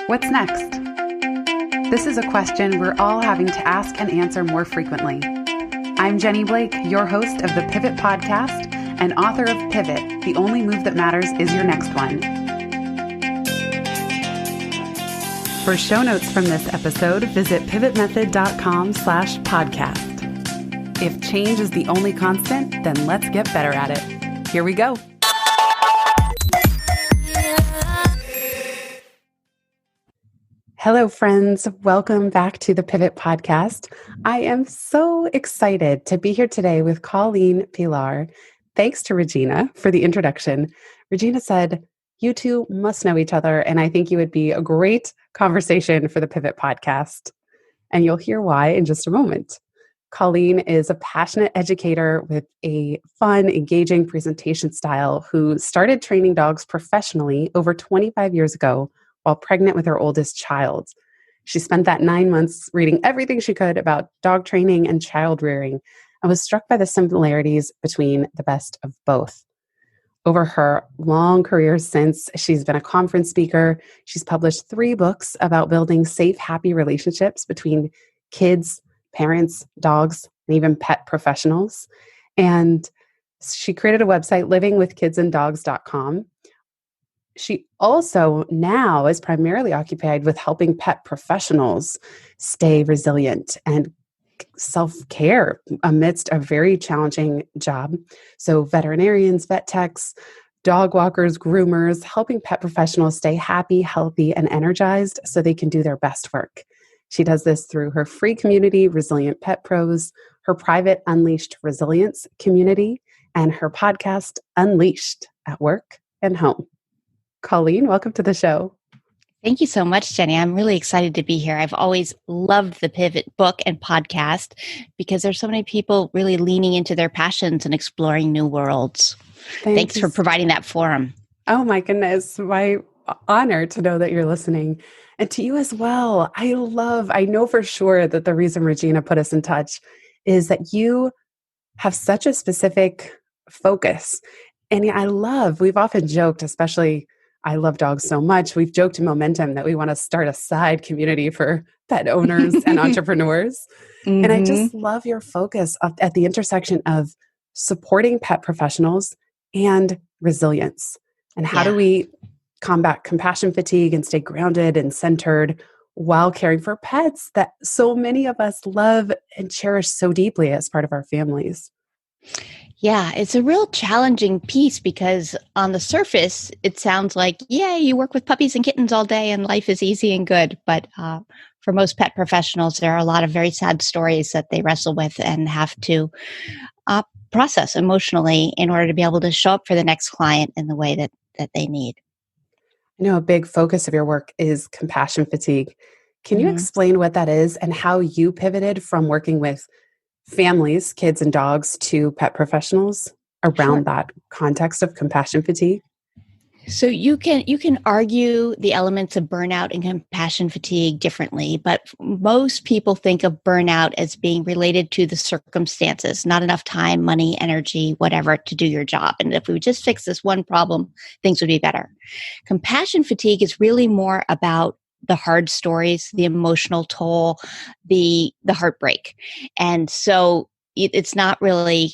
What's next? This is a question we're all having to ask and answer more frequently. I'm Jenny Blake, your host of the Pivot Podcast and author of Pivot, The Only Move That Matters Is Your Next One. For show notes from this episode, visit pivotmethod.com/podcast. If change is the only constant, then let's get better at it. Here we go. Hello, friends. Welcome back to the Pivot Podcast. I am so excited to be here today with Colleen, Pelar. Thanks to Regina for the introduction. Regina said, you two must know each other, and I think you would be a great conversation for the Pivot Podcast. And you'll hear why in just a moment. Colleen is a passionate educator with a fun, engaging presentation style who started training dogs professionally over 25 years ago while pregnant with her oldest child. She spent that 9 months reading everything she could about dog training and child rearing and was struck by the similarities between the best of both. Over her long career since, she's been a conference speaker. She's published 3 books about building safe, happy relationships between kids, parents, dogs, and even pet professionals. And she created a website, livingwithkidsanddogs.com. She also now is primarily occupied with helping pet professionals stay resilient and self-care amidst a very challenging job. So veterinarians, vet techs, dog walkers, groomers, helping pet professionals stay happy, healthy, and energized so they can do their best work. She does this through her free community, Resilient Pet Pros, her private Unleashed Resilience community, and her podcast, Unleashed, at Work and Home. Colleen, welcome to the show. Thank you so much, Jenny. I'm really excited to be here. I've always loved the Pivot book and podcast because there's so many people really leaning into their passions and exploring new worlds. Thanks for providing that forum. Oh my goodness. My honor to know that you're listening. And to you as well. I know for sure that the reason Regina put us in touch is that you have such a specific focus. And we've often joked, especially I love dogs so much. We've joked in Momentum that we want to start a side community for pet owners and entrepreneurs. Mm-hmm. And I just love your focus at the intersection of supporting pet professionals and resilience. And how do we combat compassion fatigue and stay grounded and centered while caring for pets that so many of us love and cherish so deeply as part of our families? Yeah, it's a real challenging piece because on the surface, it sounds like, you work with puppies and kittens all day and life is easy and good. But for most pet professionals, there are a lot of very sad stories that they wrestle with and have to process emotionally in order to be able to show up for the next client in the way that they need. I know a big focus of your work is compassion fatigue. Can you explain what that is and how you pivoted from working with families, kids and dogs, to pet professionals around that context of compassion fatigue? So you can argue the elements of burnout and compassion fatigue differently, but most people think of burnout as being related to the circumstances, not enough time, money, energy, whatever, to do your job. And if we would just fix this one problem, things would be better. Compassion fatigue is really more about the hard stories, the emotional toll, the heartbreak. And so it's not really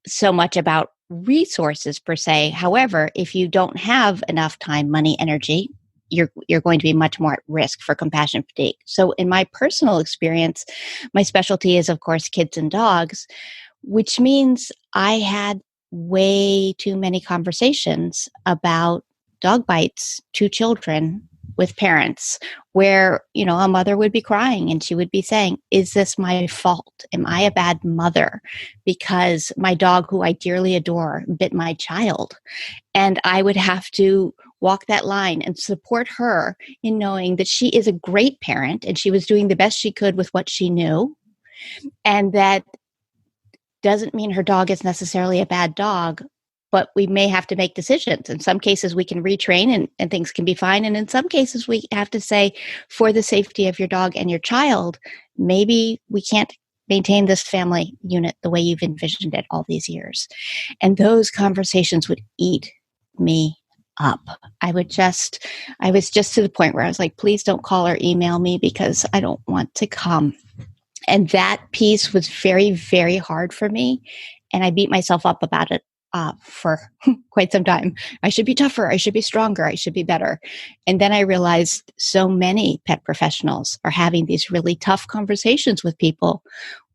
so much about resources per se. However, if you don't have enough time, money, energy, you're going to be much more at risk for compassion fatigue. So in my personal experience, my specialty is, of course, kids and dogs, which means I had way too many conversations about dog bites to children with parents where, a mother would be crying and she would be saying, is this my fault? Am I a bad mother because my dog, who I dearly adore, bit my child? And I would have to walk that line and support her in knowing that she is a great parent and she was doing the best she could with what she knew. And that doesn't mean her dog is necessarily a bad dog, but we may have to make decisions. In some cases, we can retrain and things can be fine. And in some cases, we have to say, for the safety of your dog and your child, maybe we can't maintain this family unit the way you've envisioned it all these years. And those conversations would eat me up. I was just to the point where I was like, please don't call or email me because I don't want to come. And that piece was very, very hard for me. And I beat myself up about it for quite some time. I should be tougher. I should be stronger. I should be better. And then I realized so many pet professionals are having these really tough conversations with people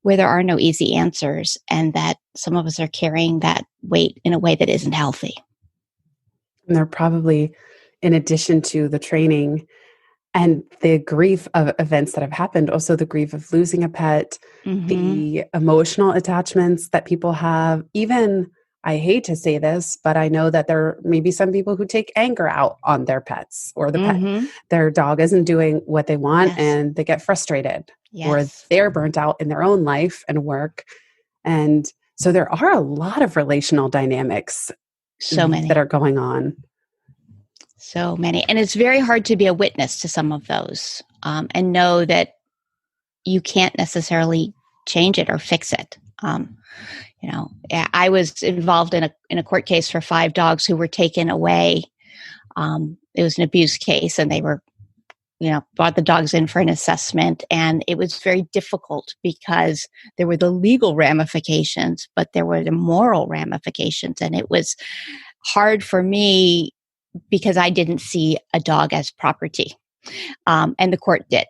where there are no easy answers, and that some of us are carrying that weight in a way that isn't healthy. And they're probably, in addition to the training and the grief of events that have happened, also the grief of losing a pet, the emotional attachments that people have. Even, I hate to say this, but I know that there may be some people who take anger out on their pets or the pet. Their dog isn't doing what they want, and they get frustrated, or they're burnt out in their own life and work. And so there are a lot of relational dynamics that are going on. So many. And it's very hard to be a witness to some of those, and know that you can't necessarily change it or fix it. I was involved in a court case for 5 dogs who were taken away. It was an abuse case, and they were, brought the dogs in for an assessment. And it was very difficult because there were the legal ramifications, but there were the moral ramifications. And it was hard for me because I didn't see a dog as property, and the court did.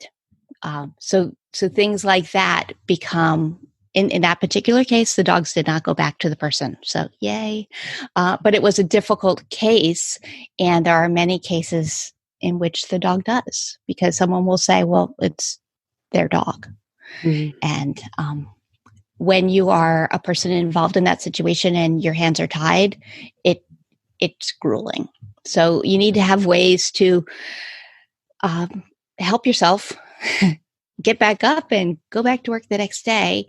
So things like that become, in that particular case, the dogs did not go back to the person. So yay. But it was a difficult case. And there are many cases in which the dog does, because someone will say, well, it's their dog. And when you are a person involved in that situation and your hands are tied, it's grueling. So you need to have ways to help yourself get back up and go back to work the next day,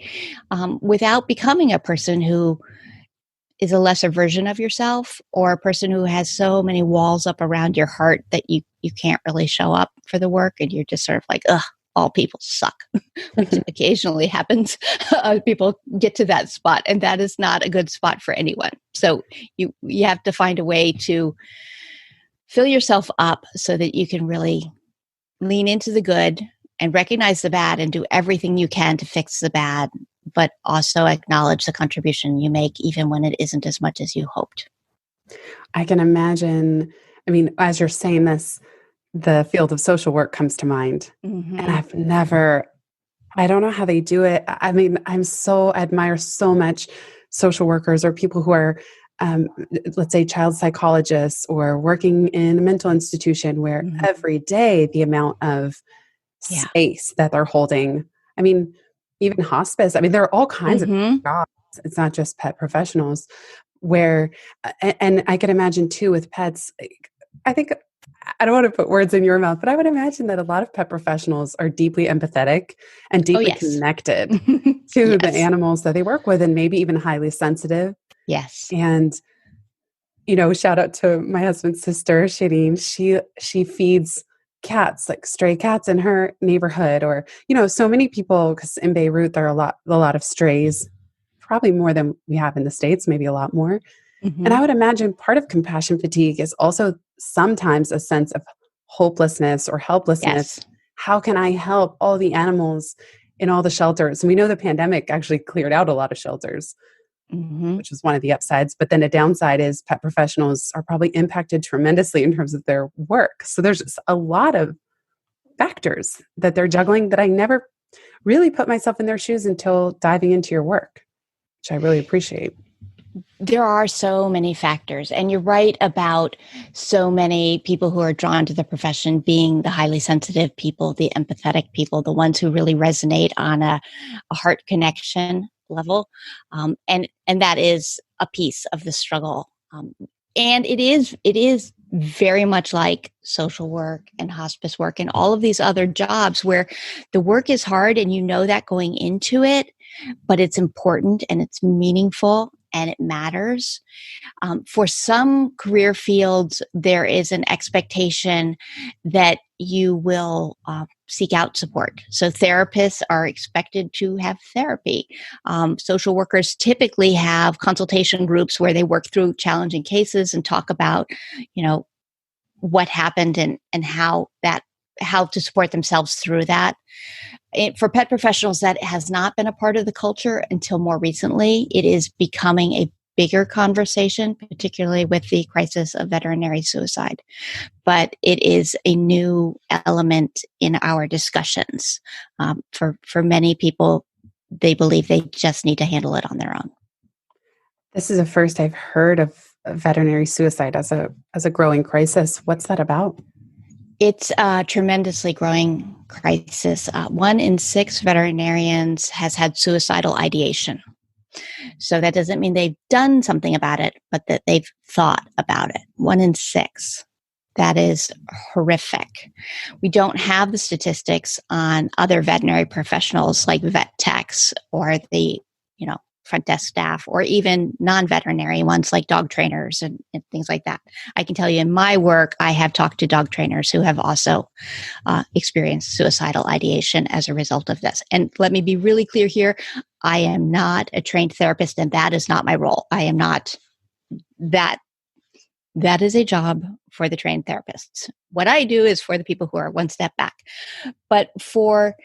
without becoming a person who is a lesser version of yourself, or a person who has so many walls up around your heart that you can't really show up for the work, and you're just sort of like, ugh, all people suck, which occasionally happens. People get to that spot, and that is not a good spot for anyone. So you have to find a way to fill yourself up so that you can really lean into the good and recognize the bad and do everything you can to fix the bad, but also acknowledge the contribution you make, even when it isn't as much as you hoped. I can imagine, as you're saying this, the field of social work comes to mind. And I don't know how they do it. I admire so much social workers or people who are, let's say, child psychologists or working in a mental institution where every day the amount of space that they're holding. Even hospice. There are all kinds of jobs. It's not just pet professionals where, and I can imagine too with pets, I think, I don't want to put words in your mouth, but I would imagine that a lot of pet professionals are deeply empathetic and deeply connected to the animals that they work with, and maybe even highly sensitive. Yes. And, shout out to my husband's sister, Shireen. She feeds cats, like stray cats in her neighborhood, or, so many people, because in Beirut, there are a lot of strays, probably more than we have in the States, maybe a lot more. And I would imagine part of compassion fatigue is also sometimes a sense of hopelessness or helplessness. How can I help all the animals in all the shelters? And we know the pandemic actually cleared out a lot of shelters, which was one of the upsides. But then a downside is pet professionals are probably impacted tremendously in terms of their work. So there's just a lot of factors that they're juggling that I never really put myself in their shoes until diving into your work, which I really appreciate. There are so many factors, and you're right about so many people who are drawn to the profession being the highly sensitive people, the empathetic people, the ones who really resonate on a heart connection level. And that is a piece of the struggle. And it is very much like social work and hospice work and all of these other jobs where the work is hard and you know that going into it, but it's important and it's meaningful and it matters. For some career fields, there is an expectation that you will seek out support. So therapists are expected to have therapy. Social workers typically have consultation groups where they work through challenging cases and talk about, what happened and how to support themselves through that. For pet professionals, that has not been a part of the culture until more recently. It is becoming a bigger conversation, particularly with the crisis of veterinary suicide. But it is a new element in our discussions. For many people, they believe they just need to handle it on their own. This is the first I've heard of veterinary suicide as a growing crisis. What's that about? It's a tremendously growing crisis. 1 in 6 veterinarians has had suicidal ideation. So that doesn't mean they've done something about it, but that they've thought about it. 1 in 6. That is horrific. We don't have the statistics on other veterinary professionals like vet techs or the, front desk staff, or even non-veterinary ones like dog trainers and things like that. I can tell you in my work, I have talked to dog trainers who have also experienced suicidal ideation as a result of this. And let me be really clear here. I am not a trained therapist, and that is not my role. I am not that. That is a job for the trained therapists. What I do is for the people who are one step back. But for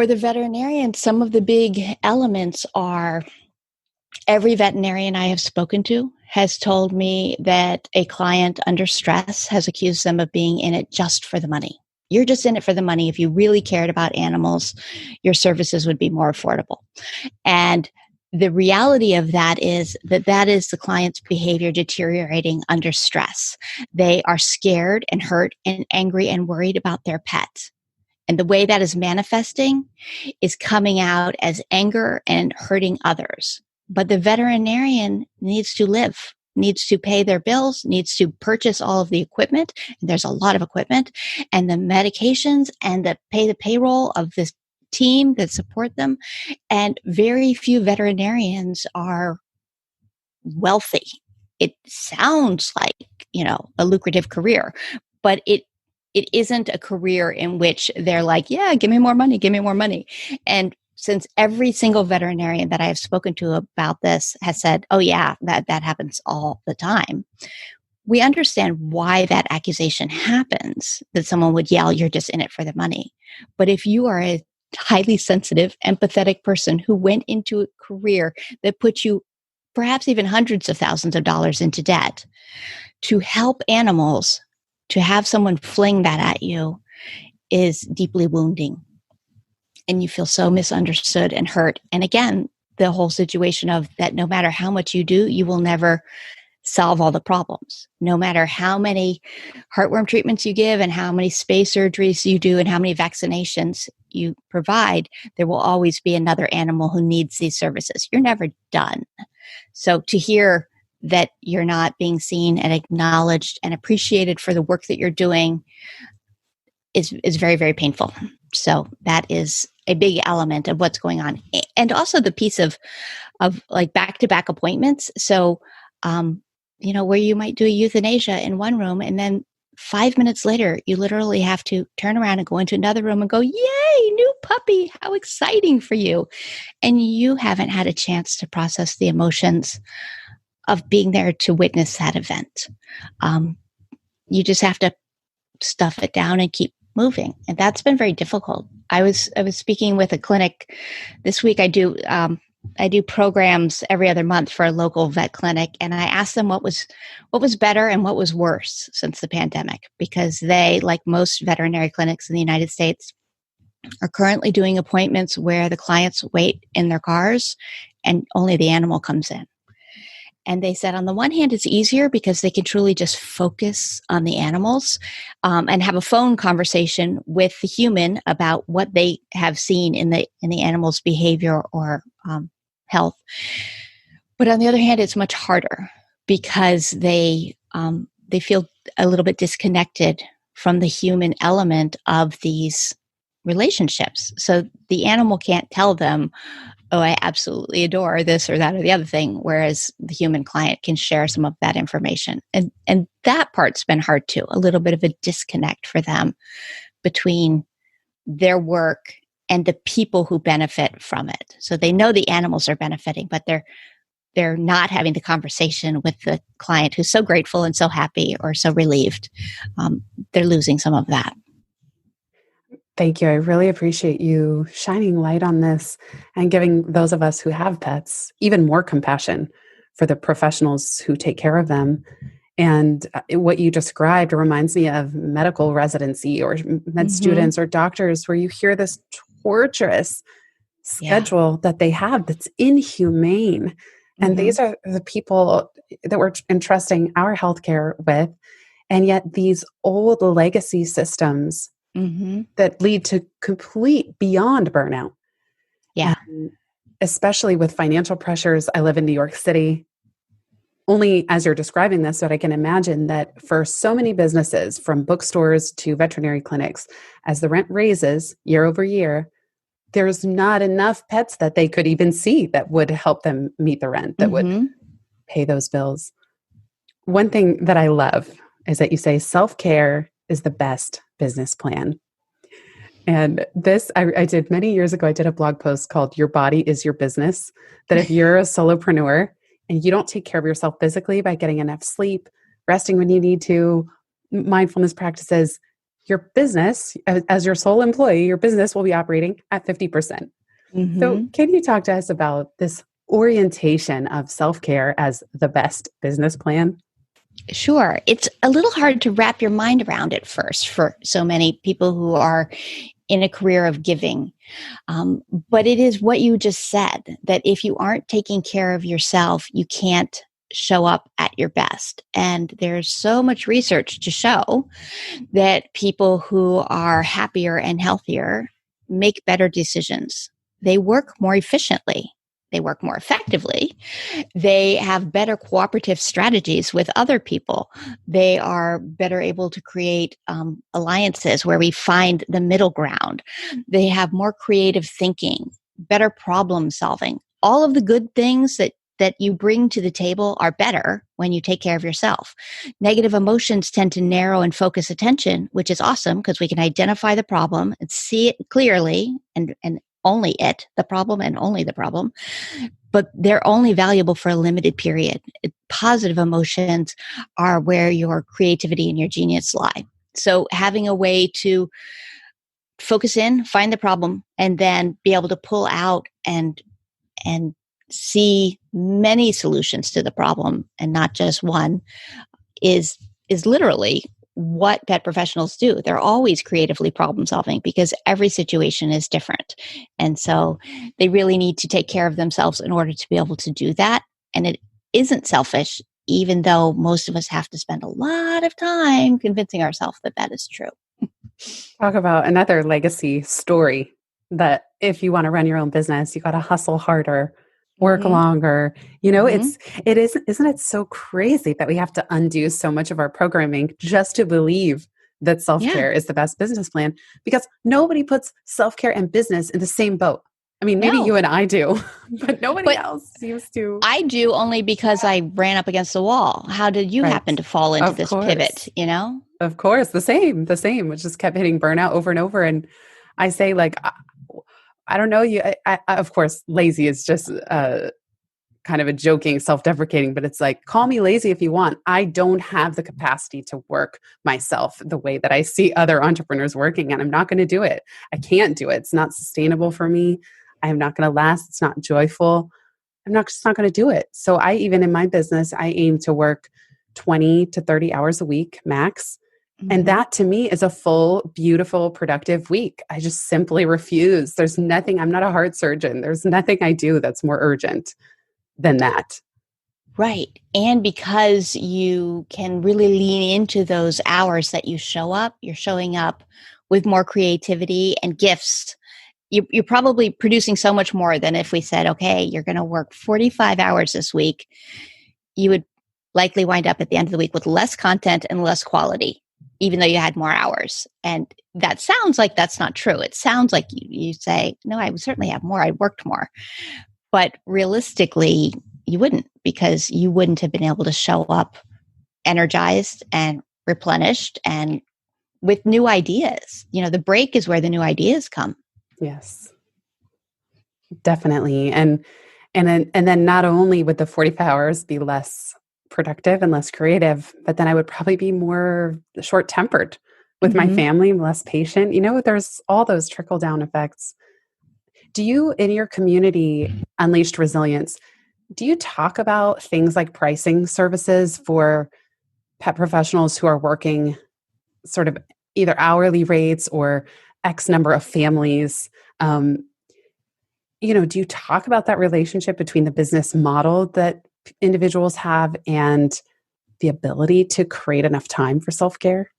the veterinarian, some of the big elements are every veterinarian I have spoken to has told me that a client under stress has accused them of being in it just for the money. You're just in it for the money. If you really cared about animals, your services would be more affordable. And the reality of that is the client's behavior deteriorating under stress. They are scared and hurt and angry and worried about their pet. And the way that is manifesting is coming out as anger and hurting others. But the veterinarian needs to live, needs to pay their bills, needs to purchase all of the equipment. And there's a lot of equipment, and the medications, and pay the payroll of this team that support them. And very few veterinarians are wealthy. It sounds like, a lucrative career, but it isn't a career in which they're like, yeah, give me more money, give me more money. And since every single veterinarian that I have spoken to about this has said, oh yeah, that happens all the time, we understand why that accusation happens, that someone would yell, you're just in it for the money. But if you are a highly sensitive, empathetic person who went into a career that put you perhaps even hundreds of thousands of dollars into debt to help animals, to have someone fling that at you is deeply wounding. And you feel so misunderstood and hurt. And again, the whole situation of that no matter how much you do, you will never solve all the problems. No matter how many heartworm treatments you give and how many space surgeries you do and how many vaccinations you provide, there will always be another animal who needs these services. You're never done. So to hear that you're not being seen and acknowledged and appreciated for the work that you're doing is very, very painful. So that is a big element of what's going on. And also the piece of like back-to-back appointments. So, where you might do a euthanasia in one room and then 5 minutes later, you literally have to turn around and go into another room and go, yay, new puppy. How exciting for you. And you haven't had a chance to process the emotions of being there to witness that event. You just have to stuff it down and keep moving. And that's been very difficult. I was speaking with a clinic this week. I do programs every other month for a local vet clinic. And I asked them what was better and what was worse since the pandemic, because they, like most veterinary clinics in the United States, are currently doing appointments where the clients wait in their cars and only the animal comes in. And they said, on the one hand, it's easier because they can truly just focus on the animals and have a phone conversation with the human about what they have seen in the animal's behavior or health. But on the other hand, it's much harder because they feel a little bit disconnected from the human element of these relationships. So the animal can't tell them, oh, I absolutely adore this or that or the other thing, whereas the human client can share some of that information. And that part's been hard too, a little bit of a disconnect for them between their work and the people who benefit from it. So they know the animals are benefiting, but they're they're not having the conversation with the client who's so grateful and so happy or so relieved. They're losing some of that. Thank you. I really appreciate you shining light on this and giving those of us who have pets even more compassion for the professionals who take care of them. And what you described reminds me of medical residency or med students or doctors where you hear this torturous schedule that they have that's inhumane. And these are the people that we're entrusting our healthcare with. And yet these old legacy systems that lead to complete beyond burnout. Yeah. Especially with financial pressures. I live in New York City. Only as you're describing this, that I can imagine that for so many businesses, from bookstores to veterinary clinics, as the rent raises year over year, there's not enough pets that they could even see that would help them meet the rent, that would pay those bills. One thing that I love is that you say self-care is the best business plan. And this, I did many years ago, I did a blog post called Your Body is Your Business, that if you're a solopreneur and you don't take care of yourself physically by getting enough sleep, resting when you need to, mindfulness practices, your business, as your sole employee, your business will be operating at 50%. So can you talk to us about this orientation of self-care as the best business plan? Sure. It's a little hard to wrap your mind around at first for so many people who are in a career of giving. But it is what you just said, that if you aren't taking care of yourself, you can't show up at your best. And there's so much research to show that people who are happier and healthier make better decisions. They work more efficiently. They work more effectively. They have better cooperative strategies with other people. They are better able to create alliances where we find the middle ground. They have more creative thinking, better problem solving. All of the good things that you bring to the table are better when you take care of yourself. Negative emotions tend to narrow and focus attention, which is awesome because we can identify the problem and see it clearly and only it, the problem and only the problem, but they're only valuable for a limited period. Positive emotions are where your creativity and your genius lie. So having a way to focus in, find the problem, and then be able to pull out and see many solutions to the problem and not just one is literally what pet professionals do. They're always creatively problem solving because every situation is different. And so they really need to take care of themselves in order to be able to do that. And it isn't selfish, even though most of us have to spend a lot of time convincing ourselves that that is true. Talk about another legacy story that if you want to run your own business, you got to hustle harder, work longer. Isn't it so crazy that we have to undo so much of our programming just to believe that self-care is the best business plan? Because nobody puts self-care and business in the same boat. I mean, maybe you and I do, but nobody else seems to. I do only because I ran up against the wall. How did you happen to fall into this pivot, Of course, the same, which just kept hitting burnout over and over. And I say, like, I don't know. I, of course, lazy is just kind of a joking, self-deprecating, but it's like, call me lazy if you want. I don't have the capacity to work myself the way that I see other entrepreneurs working, and I'm not going to do it. I can't do it. It's not sustainable for me. I'm not going to last. It's not joyful. I'm just not going to do it. So even in my business, I aim to work 20 to 30 hours a week max. And that to me is a full, beautiful, productive week. I just simply refuse. There's nothing, I'm not a heart surgeon. There's nothing I do that's more urgent than that. Right. And because you can really lean into those hours that you show up, you're showing up with more creativity and gifts. You're probably producing so much more than if we said, okay, you're going to work 45 hours this week. You would likely wind up at the end of the week with less content and less quality, even though you had more hours. And that sounds like that's not true. It sounds like you say, no, I would certainly have more. I worked more. But realistically, you wouldn't, because you wouldn't have been able to show up energized and replenished and with new ideas. The break is where the new ideas come. Yes, definitely. And And then not only would the 45 hours be less productive and less creative, but then I would probably be more short-tempered with my Mhm. family, less patient. There's all those trickle-down effects. Do you, in your community, Unleashed Resilience, do you talk about things like pricing services for pet professionals who are working sort of either hourly rates or X number of families? Um, do you talk about that relationship between the business model that individuals have and the ability to create enough time for self-care?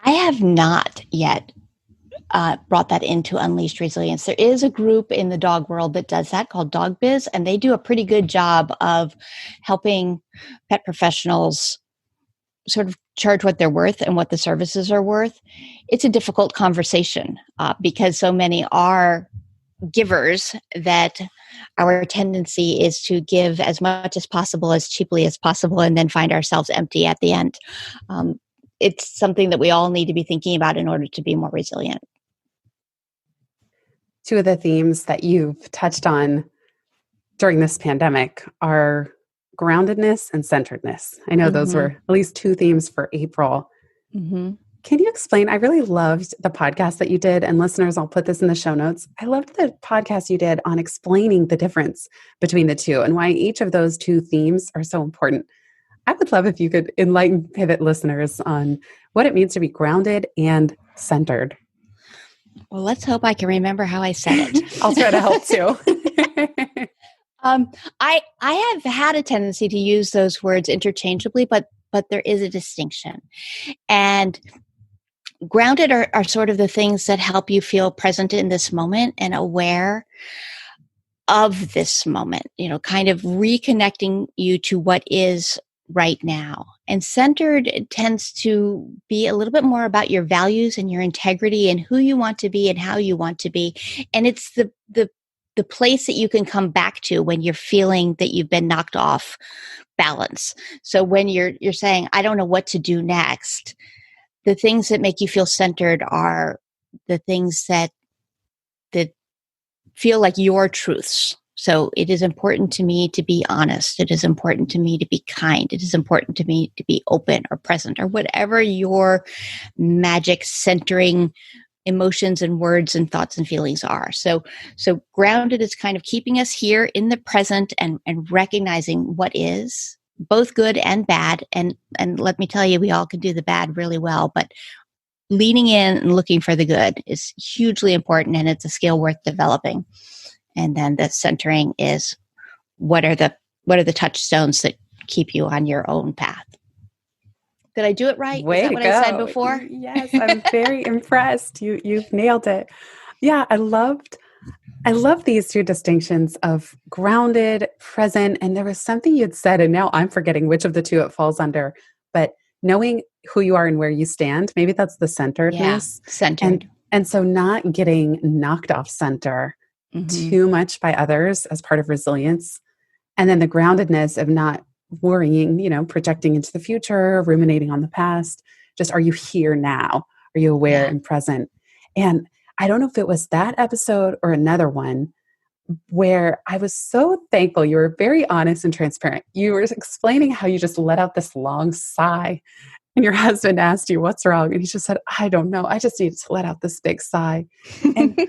I have not yet brought that into Unleashed Resilience. There is a group in the dog world that does that called Dog Biz, and they do a pretty good job of helping pet professionals sort of charge what they're worth and what the services are worth. It's a difficult conversation because so many are givers that our tendency is to give as much as possible, as cheaply as possible, and then find ourselves empty at the end. Um, it's something that we all need to be thinking about in order to be more resilient. Two of the themes that you've touched on during this pandemic are groundedness and centeredness. I know those were Mm-hmm. at least two themes for April. Mm-hmm. Can you explain? I really loved the podcast that you did, and listeners, I'll put this in the show notes. I loved the podcast you did on explaining the difference between the two and why each of those two themes are so important. I would love if you could enlighten Pivot listeners on what it means to be grounded and centered. Well, let's hope I can remember how I said I'll try to help it. too. um, I have had a tendency to use those words interchangeably, but there is a distinction. And grounded are sort of the things that help you feel present in this moment and aware of this moment, kind of reconnecting you to what is right now. And centered tends to be a little bit more about your values and your integrity and who you want to be and how you want to be. And it's the place that you can come back to when you're feeling that you've been knocked off balance. So when you're saying, I don't know what to do next, the things that make you feel centered are the things that feel like your truths. So it is important to me to be honest. It is important to me to be kind. It is important to me to be open or present or whatever your magic centering emotions and words and thoughts and feelings are. So grounded is kind of keeping us here in the present and recognizing what is both good and bad. And let me tell you, we all can do the bad really well, but leaning in and looking for the good is hugely important, and it's a skill worth developing. And then the centering is what are the touchstones that keep you on your own path. Did I do it right? Way Is that to what I said go. before? Yes, I'm very impressed. You've nailed it. Yeah, I love these two distinctions of grounded, present, and there was something you'd said, and now I'm forgetting which of the two it falls under, but knowing who you are and where you stand, maybe that's the Yeah, centeredness. centered. And so not getting knocked off center Mm-hmm. too much by others as part of resilience. And then the groundedness of not worrying, projecting into the future, ruminating on the past. Just, are you here now? Are you aware Yeah. and present? And I don't know if it was that episode or another one where I was so thankful. You were very honest and transparent. You were explaining how you just let out this long sigh, and your husband asked you, "What's wrong?" And he just said, "I don't know. I just needed to let out this big sigh." And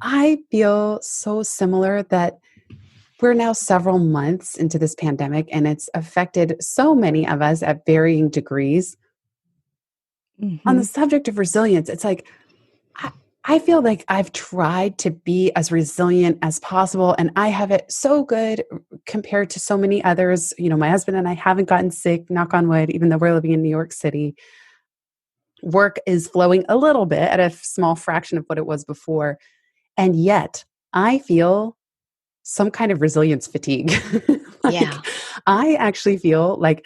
I feel so similar that we're now several months into this pandemic, and it's affected so many of us at varying degrees. On the Mm-hmm. subject of resilience, it's like, I, I feel like I've tried to be as resilient as possible, and I have it so good compared to so many others. My husband and I haven't gotten sick, knock on wood, even though we're living in New York City. Work is flowing a little bit at a small fraction of what it was before. And yet I feel some kind of resilience fatigue. Yeah. I actually feel like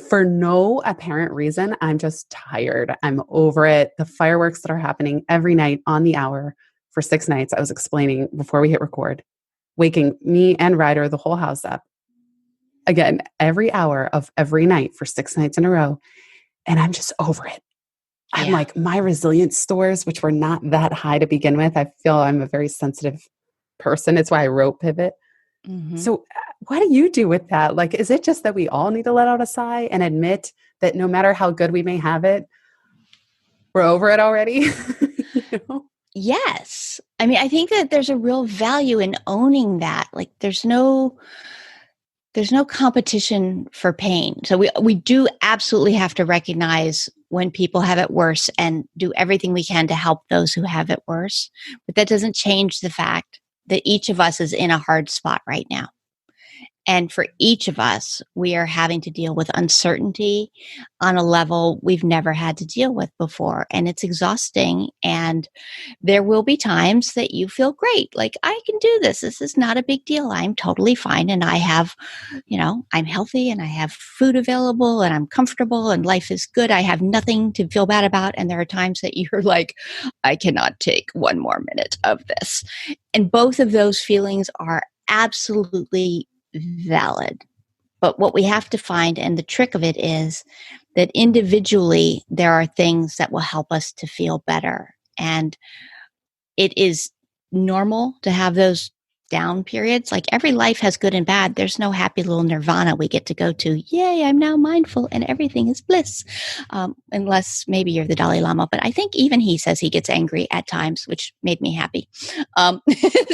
for no apparent reason, I'm just tired. I'm over it. The fireworks that are happening every night on the hour for 6 nights, I was explaining before we hit record, waking me and Ryder, the whole house up again, every hour of every night for 6 nights in a row. And I'm just over it. I'm Yeah. like, my resilience scores, which were not that high to begin with. I feel I'm a very sensitive person. It's why I wrote pivot. Mm-hmm. So what do you do with that? Like, is it just that we all need to let out a sigh and admit that no matter how good we may have it, we're over it already? You know? Yes. I mean, I think that there's a real value in owning that. Like there's no competition for pain. So we do absolutely have to recognize when people have it worse and do everything we can to help those who have it worse. But that doesn't change the fact that each of us is in a hard spot right now. And for each of us, we are having to deal with uncertainty on a level we've never had to deal with before. And it's exhausting. And there will be times that you feel great. Like, I can do this. This is not a big deal. I'm totally fine. And I have, I'm healthy and I have food available and I'm comfortable and life is good. I have nothing to feel bad about. And there are times that you're like, I cannot take one more minute of this. And both of those feelings are absolutely valid. But what we have to find, and the trick of it is that individually, there are things that will help us to feel better. And it is normal to have those down periods. Like every life has good and bad. There's no happy little nirvana we get to go to. Yay, I'm now mindful and everything is bliss. Unless maybe you're the Dalai Lama. But I think even he says he gets angry at times, which made me happy.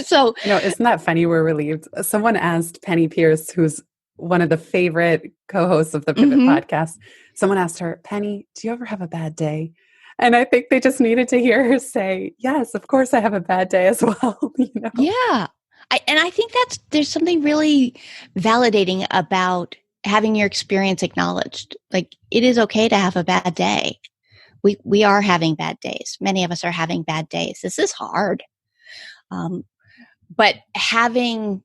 So, Isn't that funny? We're relieved. Someone asked Penny Pierce, who's one of the favorite co-hosts of the Pivot mm-hmm. podcast. Someone asked her, Penny, do you ever have a bad day? And I think they just needed to hear her say, yes, of course I have a bad day as well. Yeah. And I think there's something really validating about having your experience acknowledged. Like, it is okay to have a bad day. We are having bad days. Many of us are having bad days. This is hard. But having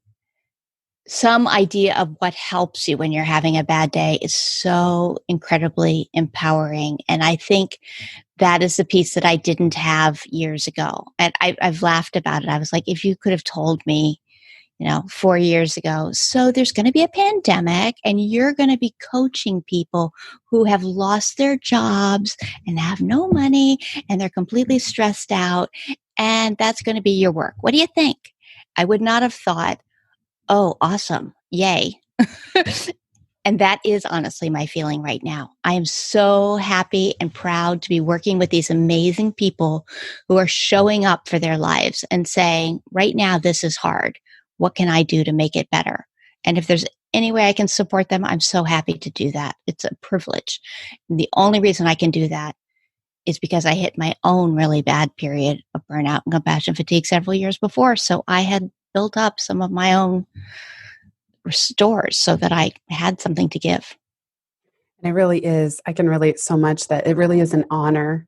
some idea of what helps you when you're having a bad day is so incredibly empowering. And I think that is the piece that I didn't have years ago. And I've laughed about it. I was like, if you could have told me, 4 years ago, so there's going to be a pandemic and you're going to be coaching people who have lost their jobs and have no money and they're completely stressed out. And that's going to be your work. What do you think? I would not have thought, oh, awesome. Yay. And that is honestly my feeling right now. I am so happy and proud to be working with these amazing people who are showing up for their lives and saying, right now, this is hard. What can I do to make it better? And if there's any way I can support them, I'm so happy to do that. It's a privilege. And the only reason I can do that is because I hit my own really bad period of burnout and compassion fatigue several years before. So I had built up some of my own stores so that I had something to give. And it really is. I can relate so much that it really is an honor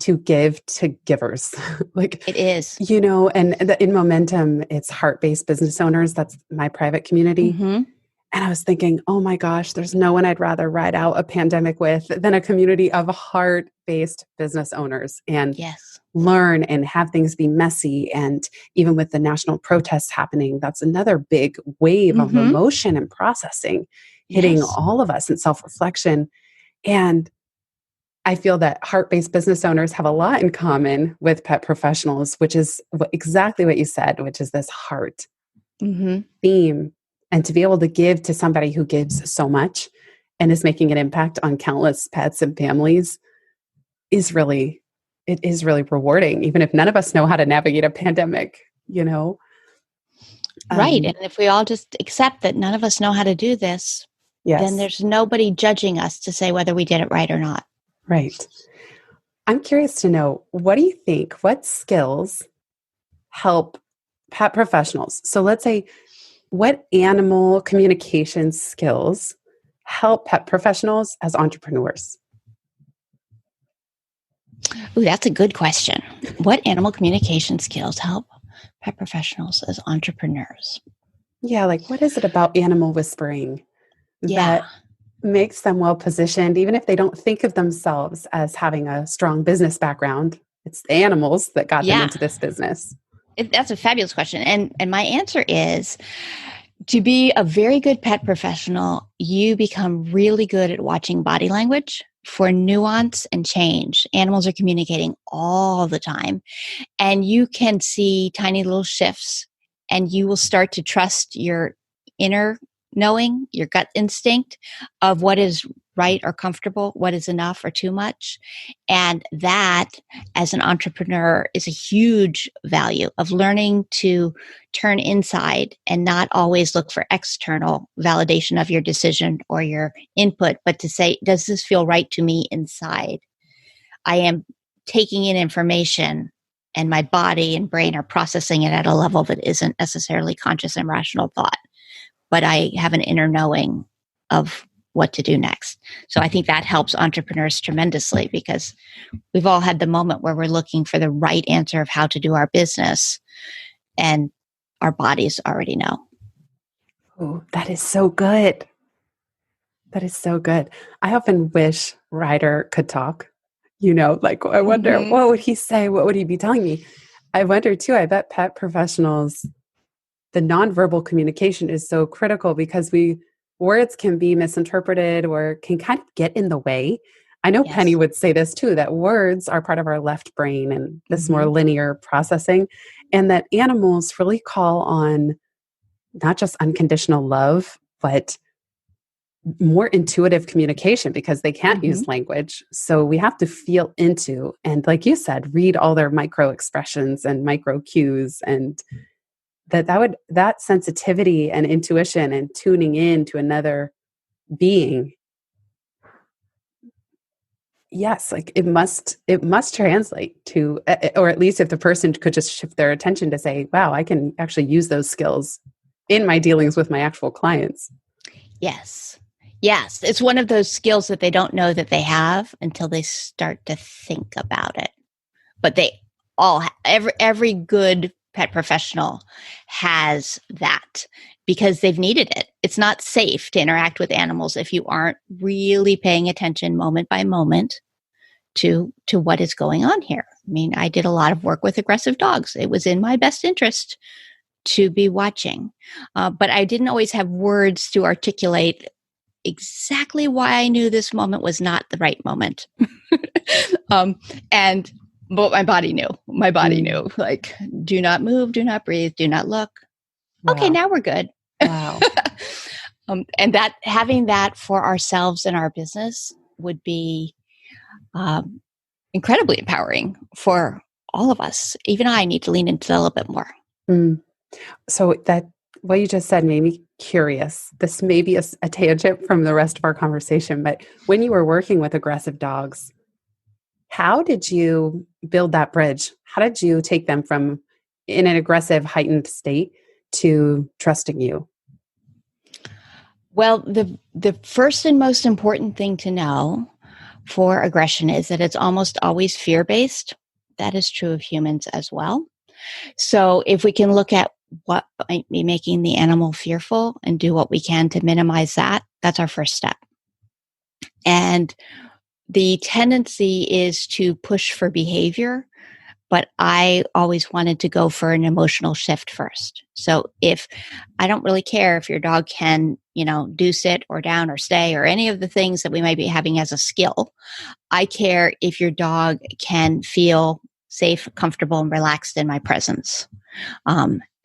to give to givers. Like, It is. and in Momentum, it's heart-based business owners. That's my private community. Mm-hmm. And I was thinking, oh my gosh, there's no one I'd rather ride out a pandemic with than a community of heart-based business owners and Yes. learn and have things be messy. And even with the national protests happening, that's another big wave of Mm-hmm. emotion and processing hitting Yes. all of us in self-reflection. And I feel that heart-based business owners have a lot in common with pet professionals, which is exactly what you said, which is this heart Mm-hmm. theme. And to be able to give to somebody who gives so much and is making an impact on countless pets and families is really rewarding, even if none of us know how to navigate a pandemic, Right. And if we all just accept that none of us know how to do this, Yes. then there's nobody judging us to say whether we did it right or not. Right. I'm curious to know, what do you think? What skills help pet professionals? So let's say, what animal communication skills help pet professionals as entrepreneurs? Ooh, that's a good question. What animal communication skills help pet professionals as entrepreneurs? Yeah, like what is it about animal whispering Yeah. that makes them well positioned, even if they don't think of themselves as having a strong business background? It's the animals that got them Yeah. into this business. That's a fabulous question. And my answer is, to be a very good pet professional, you become really good at watching body language for nuance and change. Animals are communicating all the time, and you can see tiny little shifts and you will start to trust your inner knowing, your gut instinct of what is right or comfortable, what is enough or too much. And that, as an entrepreneur, is a huge value of learning to turn inside and not always look for external validation of your decision or your input, but to say, does this feel right to me inside? I am taking in information, and my body and brain are processing it at a level that isn't necessarily conscious and rational thought, but I have an inner knowing of what to do next. So I think that helps entrepreneurs tremendously, because we've all had the moment where we're looking for the right answer of how to do our business, and our bodies already know. Oh, that is so good. That is so good. I often wish Ryder could talk. Like, I wonder, what would he say? What would he be telling me? I wonder too, I bet pet professionals, the nonverbal communication is so critical, because words can be misinterpreted or can kind of get in the way. I know Yes. Penny would say this too, that words are part of our left brain and this more linear processing, and that animals really call on not just unconditional love, but more intuitive communication, because they can't use language. So we have to feel into, and like you said, read all their micro expressions and micro cues, and that sensitivity and intuition and tuning in to another being. Yes, like it must translate to, or at least if the person could just shift their attention to say, wow, I can actually use those skills in my dealings with my actual clients. Yes. Yes. It's one of those skills that they don't know that they have until they start to think about it. But they all, every good pet professional has that, because they've needed it. It's not safe to interact with animals if you aren't really paying attention moment by moment to what is going on here. I mean, I did a lot of work with aggressive dogs. It was in my best interest to be watching. But I didn't always have words to articulate exactly why I knew this moment was not the right moment. But my body knew. My body knew. Like, do not move, do not breathe, do not look. Wow. Okay, now we're good. Wow. And that, having that for ourselves and our business would be incredibly empowering for all of us. Even I need to lean into that a little bit more. So that what you just said made me curious. This may be a tangent from the rest of our conversation, but when you were working with aggressive dogs, how did you build that bridge? How did you take them from in an aggressive, heightened state to trusting you? Well, the first and most important thing to know for aggression is that it's almost always fear-based. That is true of humans as well. So if we can look at what might be making the animal fearful and do what we can to minimize that, that's our first step. And the tendency is to push for behavior, but I always wanted to go for an emotional shift first. So if I don't really care if your dog can, do sit or down or stay or any of the things that we might be having as a skill, I care if your dog can feel safe, comfortable, and relaxed in my presence.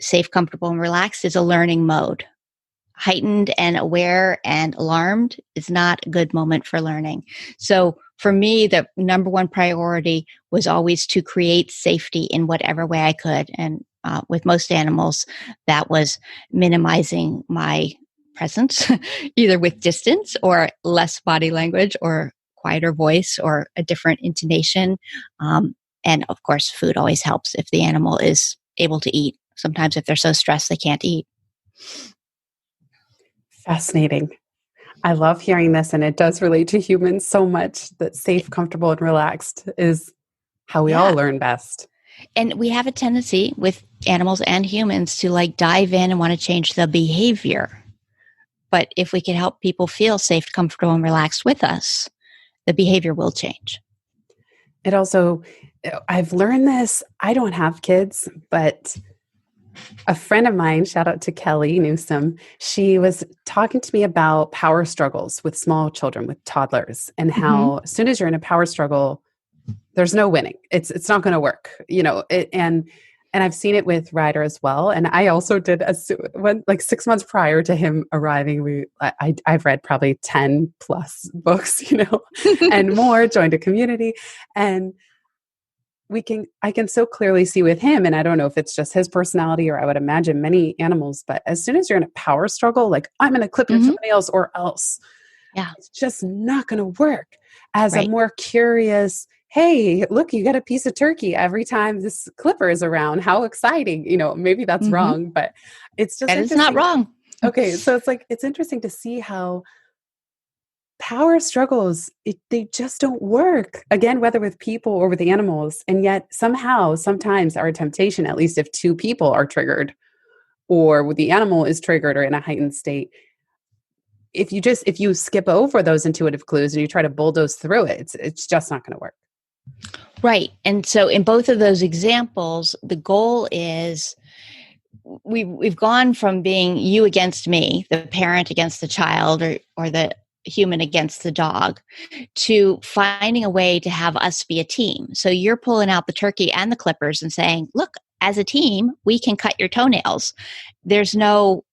Safe, comfortable, and relaxed is a learning mode. Heightened and aware and alarmed is not a good moment for learning. So for me, the number one priority was always to create safety in whatever way I could. And with most animals, that was minimizing my presence, either with distance or less body language or quieter voice or a different intonation. And of course, food always helps if the animal is able to eat. Sometimes if they're so stressed, they can't eat. Fascinating. I love hearing this, and it does relate to humans so much, that safe, comfortable, and relaxed is how we all learn best. And we have a tendency with animals and humans to dive in and want to change the behavior. But if we can help people feel safe, comfortable, and relaxed with us, the behavior will change. It also, I've learned this, I don't have kids, but a friend of mine, shout out to Kelly Newsom, she was talking to me about power struggles with small children, with toddlers, and how as soon as you're in a power struggle, there's no winning. It's not going to work, and And I've seen it with Ryder as well. And I also did like 6 months prior to him arriving. I've read probably 10 plus books, and more, joined a community. And I can so clearly see with him, and I don't know if it's just his personality or I would imagine many animals, but as soon as you're in a power struggle, like I'm going to clip your toenails or else, Yeah. it's just not going to work. As a Right. more curious, hey, look, you got a piece of turkey every time this clipper is around. How exciting. Maybe that's wrong, but it's just That is not interesting. wrong. Okay. So it's interesting to see how power struggles, they just don't work. Again, whether with people or with animals. And yet somehow, sometimes our temptation, at least if two people are triggered or the animal is triggered or in a heightened state, if you skip over those intuitive clues and you try to bulldoze through it, it's just not going to work. Right. And so in both of those examples, the goal is we've gone from being you against me, the parent against the child, or the human against the dog, to finding a way to have us be a team. So you're pulling out the turkey and the clippers and saying, look, as a team, we can cut your toenails. There's no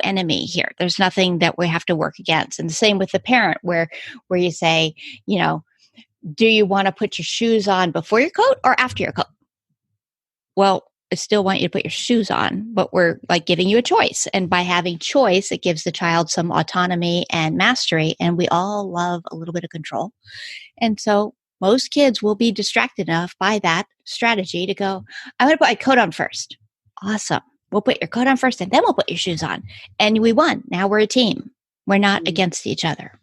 enemy here. There's nothing that we have to work against. And the same with the parent, where you say, do you want to put your shoes on before your coat or after your coat? Well, I still want you to put your shoes on, but we're like giving you a choice. And by having choice, it gives the child some autonomy and mastery. And we all love a little bit of control. And so most kids will be distracted enough by that strategy to go, I'm going to put my coat on first. Awesome. We'll put your coat on first and then we'll put your shoes on. And we won. Now we're a team. We're not against each other.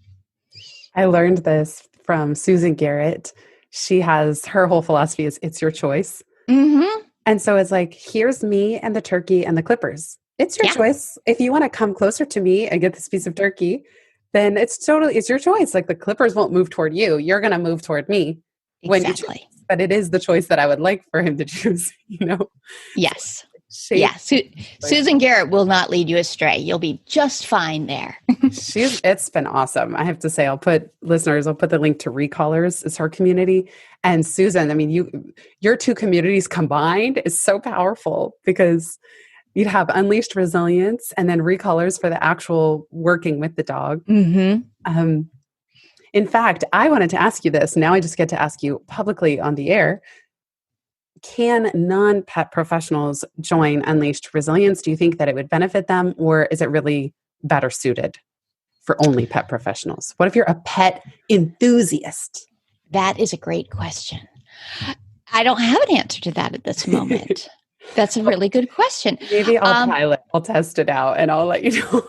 I learned this from Susan Garrett. She has, her whole philosophy is it's your choice. Mm-hmm. And so it's like, here's me and the turkey and the clippers. It's your choice. If you want to come closer to me and get this piece of turkey, then it's your choice. Like the clippers won't move toward you. You're going to move toward me. When you choose. But it is the choice that I would like for him to choose, Yes. Susan Garrett will not lead you astray. You'll be just fine there. It's been awesome. I have to say, I'll put the link to Recallers is her community. And Susan, I mean, your two communities combined is so powerful because you'd have Unleashed Resilience and then Recallers for the actual working with the dog. Mm-hmm. In fact, I wanted to ask you this. Now I just get to ask you publicly on the air. Can non-pet professionals join Unleashed Resilience? Do you think that it would benefit them, or is it really better suited for only pet professionals? What if you're a pet enthusiast? That is a great question. I don't have an answer to that at this moment. That's a really good question. Maybe I'll test it out and I'll let you know.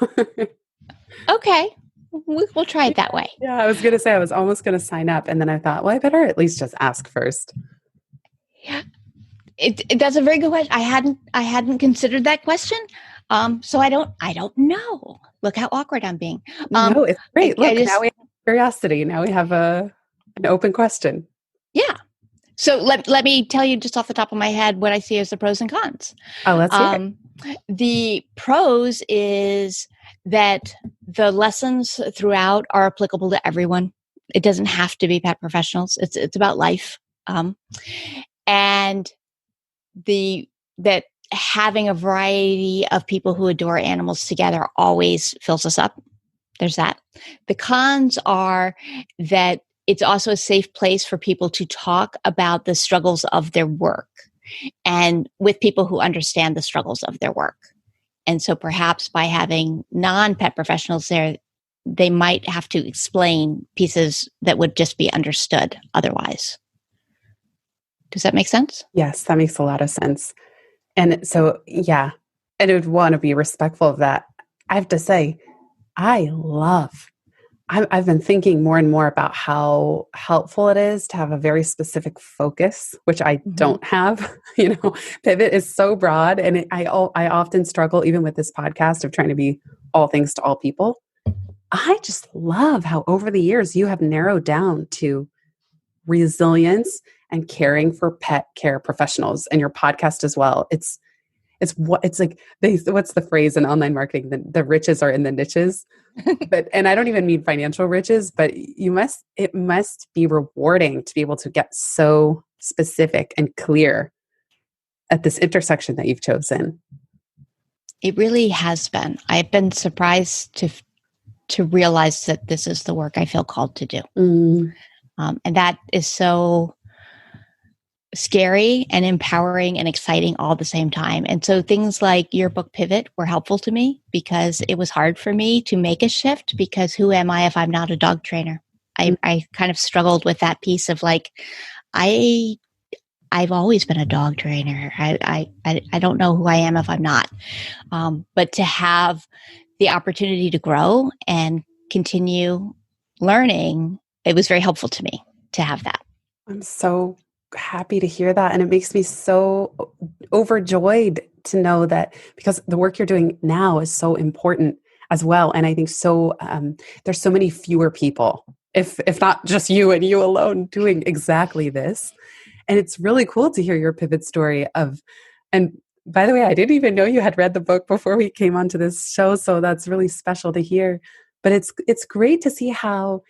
Okay. We'll try it that way. Yeah, I was going to say I was almost going to sign up, and then I thought, well, I better at least just ask first. Yeah. That's a very good question. I hadn't considered that question. So I don't know. Look how awkward I'm being. No, it's great. Look, now we have curiosity. Now we have an open question. Yeah. So let me tell you just off the top of my head what I see as the pros and cons. Oh, let's hear it. The pros is that the lessons throughout are applicable to everyone. It doesn't have to be pet professionals. It's about life. And that having a variety of people who adore animals together always fills us up. There's that. The cons are that it's also a safe place for people to talk about the struggles of their work and with people who understand the struggles of their work. And so perhaps by having non-pet professionals there, they might have to explain pieces that would just be understood otherwise. Does that make sense? Yes, that makes a lot of sense. And so, yeah, and I would want to be respectful of that. I have to say, I've been thinking more and more about how helpful it is to have a very specific focus, which I don't have. Pivot is so broad, and I often struggle, even with this podcast, of trying to be all things to all people. I just love how over the years you have narrowed down to resilience and caring for pet care professionals, and your podcast as well. It's like what's the phrase in online marketing? The riches are in the niches. And I don't even mean financial riches, but it must be rewarding to be able to get so specific and clear at this intersection that you've chosen. It really has been. I've been surprised to realize that this is the work I feel called to do. Mm. And that is so scary and empowering and exciting all at the same time. And so things like your book Pivot were helpful to me because it was hard for me to make a shift, because who am I if I'm not a dog trainer? I kind of struggled with that piece of like, I've always been a dog trainer. I don't know who I am if I'm not. But to have the opportunity to grow and continue learning, it was very helpful to me to have that. I'm so happy to hear that. And it makes me so overjoyed to know that, because the work you're doing now is so important as well. And I think there's so many fewer people, if not just you and you alone, doing exactly this. And it's really cool to hear your pivot story and by the way, I didn't even know you had read the book before we came onto this show. So that's really special to hear. But it's great to see how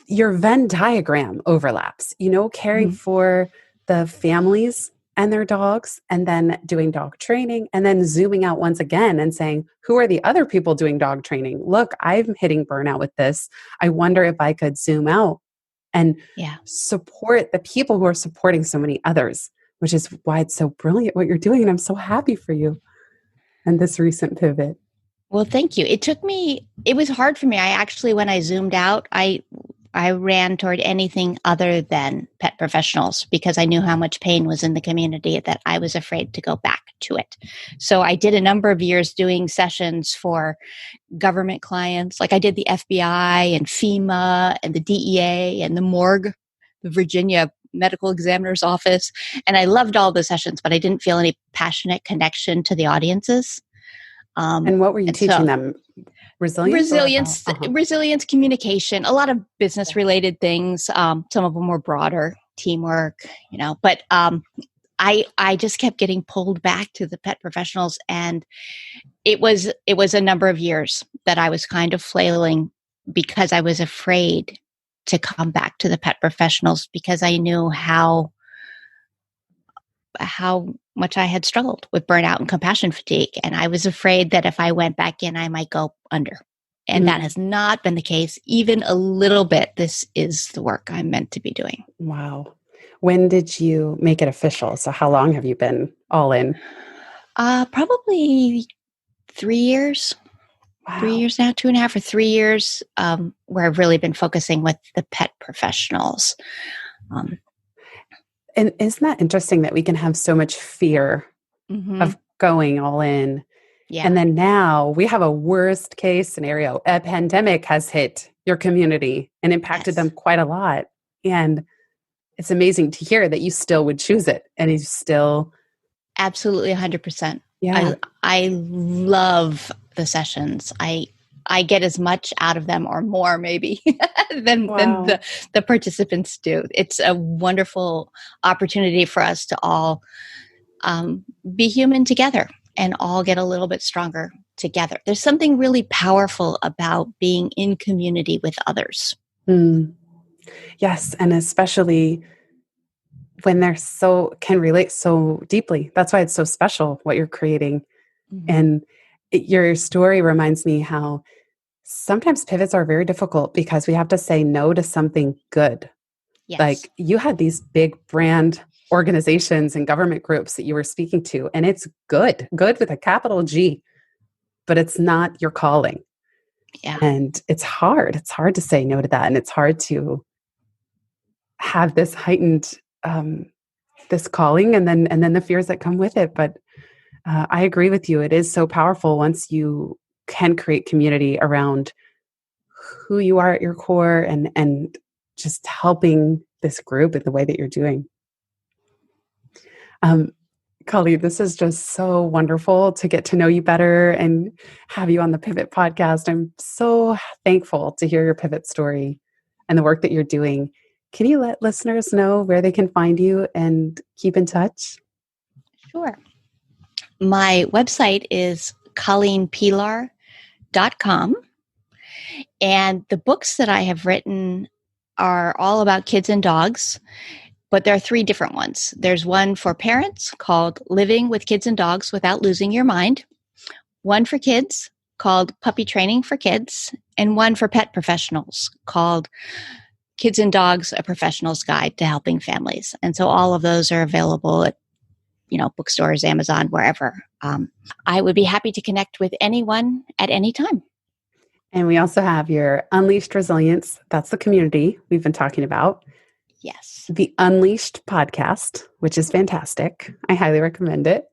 your Venn diagram overlaps, caring for the families and their dogs, and then doing dog training, and then zooming out once again and saying, who are the other people doing dog training? Look, I'm hitting burnout with this. I wonder if I could zoom out and support the people who are supporting so many others, which is why it's so brilliant what you're doing. And I'm so happy for you and this recent pivot. Well, thank you. It was hard for me. I actually, when I zoomed out, I ran toward anything other than pet professionals because I knew how much pain was in the community that I was afraid to go back to it. So I did a number of years doing sessions for government clients. Like I did the FBI and FEMA and the DEA and the morgue, the Virginia Medical Examiner's Office. And I loved all the sessions, but I didn't feel any passionate connection to the audiences. And what were you teaching them? Resilience, communication, a lot of business related things. Some of them were broader, teamwork, but I just kept getting pulled back to the pet professionals. And it was a number of years that I was kind of flailing because I was afraid to come back to the pet professionals because I knew how much I had struggled with burnout and compassion fatigue. And I was afraid that if I went back in, I might go under. And that has not been the case, even a little bit. This is the work I'm meant to be doing. Wow. When did you make it official? So how long have you been all in? Probably 3 years. Wow. 3 years now, 2.5 or 3 years, where I've really been focusing with the pet professionals. And isn't that interesting that we can have so much fear of going all in? Yeah. And then now we have a worst case scenario. A pandemic has hit your community and impacted them quite a lot. And it's amazing to hear that you still would choose it. And you still... Absolutely 100%. Yeah. I love the sessions. I get as much out of them or more maybe than the participants do. It's a wonderful opportunity for us to all be human together and all get a little bit stronger together. There's something really powerful about being in community with others. Yes, and especially when they're can relate so deeply. That's why it's so special what you're creating. And your story reminds me how sometimes pivots are very difficult because we have to say no to something good. Yes. Like you had these big brand organizations and government groups that you were speaking to, and it's good with a capital G, but it's not your calling. Yeah. And it's hard. It's hard to say no to that. And it's hard to have this heightened, this calling and then the fears that come with it. But I agree with you. It is so powerful once you can create community around who you are at your core and just helping this group in the way that you're doing. Colleen, this is just so wonderful to get to know you better and have you on the Pivot podcast. I'm so thankful to hear your pivot story and the work that you're doing. Can you let listeners know where they can find you and keep in touch? Sure. My website is ColleenPelar.com. And the books that I have written are all about kids and dogs. but there are 3 different ones. There's one for parents called Living with Kids and Dogs Without Losing Your Mind, one for kids called Puppy Training for Kids, and one for pet professionals called Kids and Dogs, A Professional's Guide to Helping Families. And so all of those are available at, bookstores, Amazon, wherever. I would be happy to connect with anyone at any time. And we also have your Unleashed Resilience. That's the community we've been talking about. Yes. The Unleashed podcast, which is fantastic. I highly recommend it.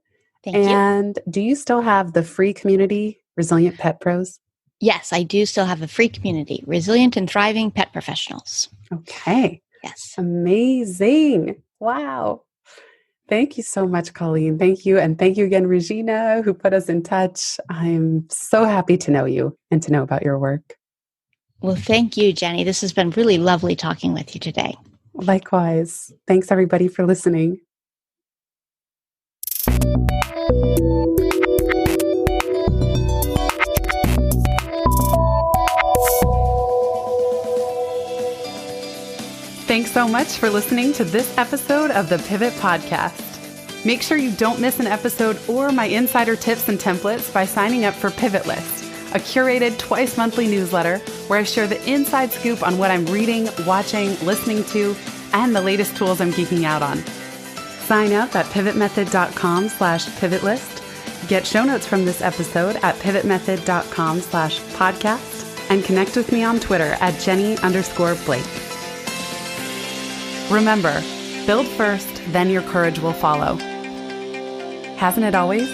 Thank you. And do you still have the free community, Resilient Pet Pros? Yes, I do still have a free community, Resilient and Thriving Pet Professionals. Okay. Yes. Amazing. Wow. Thank you so much, Colleen. Thank you. And thank you again, Regina, who put us in touch. I'm so happy to know you and to know about your work. Well, thank you, Jenny. This has been really lovely talking with you today. Likewise. Thanks, everybody, for listening. Thanks so much for listening to this episode of the Pivot Podcast. Make sure you don't miss an episode or my insider tips and templates by signing up for Pivot List, a curated twice-monthly newsletter where I share the inside scoop on what I'm reading, watching, listening to, and the latest tools I'm geeking out on. Sign up at pivotmethod.com/pivotlist. Get show notes from this episode at pivotmethod.com/podcast and connect with me on Twitter at Jenny_Blake. Remember, build first, then your courage will follow. Hasn't it always?